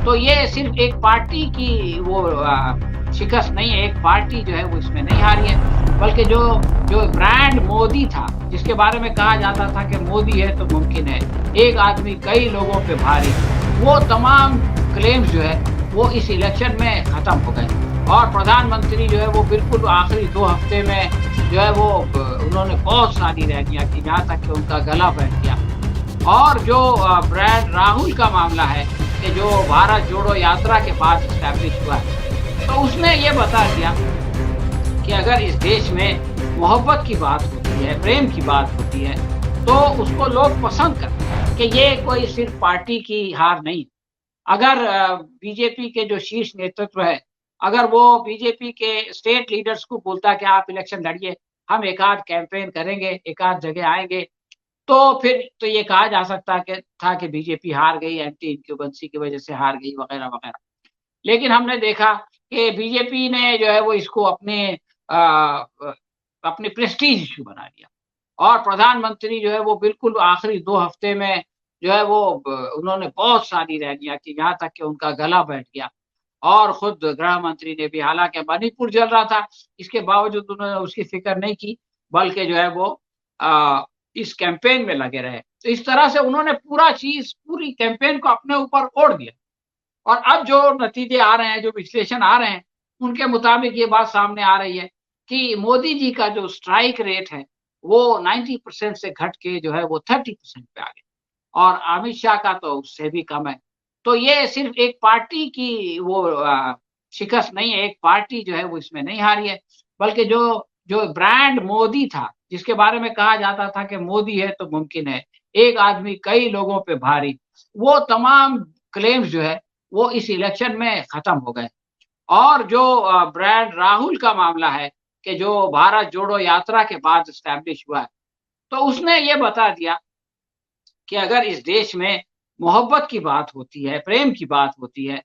तो ये सिर्फ एक पार्टी की वो शिकस्त नहीं है, एक पार्टी जो है वो इसमें नहीं हारी है, बल्कि जो जो ब्रांड मोदी था, जिसके बारे में कहा जाता था कि मोदी है तो मुमकिन है, एक आदमी कई लोगों पे भारी, वो तमाम क्लेम्स जो है वो इस इलेक्शन में खत्म हो गए और प्रधानमंत्री जो है वो बिल्कुल आखिरी 2 हफ्ते में जो है वो उन्होंने बहुत सारी रैलियाँ की, यहाँ तक कि उनका गला बैठ गया। और जो ब्रांड राहुल का मामला है कि जो भारत जोड़ो यात्रा के बाद एस्टैब्लिश हुआ है, तो उसने ये बता दिया कि अगर इस देश में मोहब्बत की बात होती है, प्रेम की बात होती है, तो उसको लोग पसंद करते हैं कि ये कोई सिर्फ पार्टी की हार नहीं। अगर बीजेपी के जो शीर्ष नेतृत्व है, अगर वो बीजेपी के स्टेट लीडर्स को बोलता है कि आप इलेक्शन लड़िए, हम एक आध कैंपेन करेंगे, एक आध जगह आएँगे, तो फिर तो ये कहा जा सकता है कि था कि बीजेपी हार गई, एंटी इनकम्बेंसी की वजह से हार गई वगैरह-वगैरह। लेकिन हमने देखा कि बीजेपी ने जो है वो इसको अ, अ, अपने प्रेस्टीज इश्यू बना लिया और प्रधानमंत्री जो है वो बिल्कुल आखिरी 2 हफ्ते में जो है वो उन्होंने बहुत सारी रैलियाँ की, यहाँ तक कि उनका गला बैठ गया और खुद गृह मंत्री ने भी, हालाँकि मणिपुर जल रहा था, इसके बावजूद उन्होंने उसकी फ़िक्र नहीं की, बल्कि जो है वो अ, इस कैंपेन में लगे रहे। तो इस तरह से उन्होंने पूरी कैंपेन को अपने ऊपर ओढ़ दिया। और अब जो नतीजे आ रहे हैं, जो विश्लेषण आ रहे हैं, उनके मुताबिक ये बात सामने आ रही है कि मोदी जी का जो स्ट्राइक रेट है, वो 90% से घट के जो है वो 30% पे आ गया और अमित शाह का तो उससे भी कम है। तो ये सिर्फ़ एक पार्टी की वो शिकस्त नहीं है, एक पार्टी जो है वो इसमें नहीं हारी है, बल्कि जो जो ब्रांड मोदी था, जिसके बारे में कहा जाता था कि मोदी है तो मुमकिन है, एक आदमी कई लोगों पे भारी, वो तमाम क्लेम्स जो है वो इस इलेक्शन में खत्म हो गए और जो ब्रांड राहुल का मामला है कि जो भारत जोड़ो यात्रा के बाद एस्टैब्लिश हुआ है, तो उसने ये बता दिया कि अगर इस देश में मोहब्बत की बात होती है, प्रेम की बात होती है,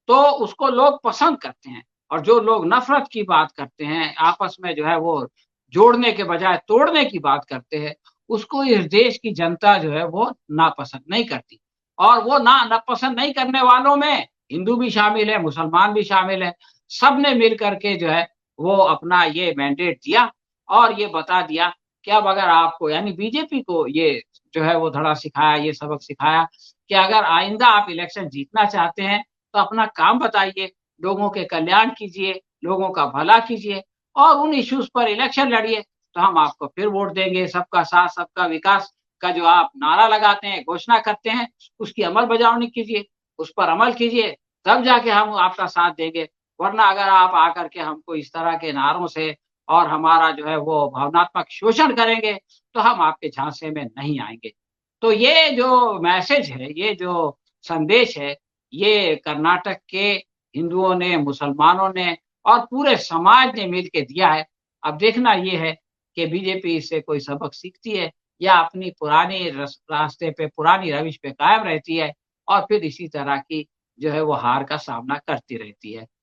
तो उसको लोग पसंद करते हैं और जो लोग नफ़रत की बात करते हैं, आपस में जो है वो जोड़ने के बजाय तोड़ने की बात करते हैं, उसको इस देश की जनता जो है वो नापसंद नहीं करती। और वो नापसंद नहीं करने वालों में हिंदू भी शामिल है, मुसलमान भी शामिल है। सबने मिल कर के जो है वो अपना ये मैंडेट दिया और ये बता दिया कि अब अगर आपको यानी बीजेपी को ये जो है वो धड़ा सिखाया, ये सबक सिखाया कि अगर आइंदा आप इलेक्शन जीतना चाहते हैं, तो अपना काम बताइए, लोगों के कल्याण कीजिए, लोगों का भला कीजिए और उन इश्यूज़ पर इलेक्शन लड़िए, तो हम आपको फिर वोट देंगे। सबका साथ, सबका विकास का जो आप नारा लगाते हैं, घोषणा करते हैं, उसकी अमल बजावनी कीजिए, उस पर अमल कीजिए, तब जाके हम आपका साथ देंगे। वरना अगर आप आकर के हमको इस तरह के नारों से और हमारा जो है वो भावनात्मक शोषण करेंगे, तो हम आपके झांसे में नहीं आएँगे। तो ये जो मैसेज है, ये जो संदेश है, ये कर्नाटक के हिंदुओं ने, मुसलमानों ने और पूरे समाज ने मिल के दिया है। अब देखना ये है कि बीजेपी इससे कोई सबक सीखती है या अपनी पुरानी रास्ते पे, पुरानी रविश पे कायम रहती है और फिर इसी तरह की जो है वो हार का सामना करती रहती है।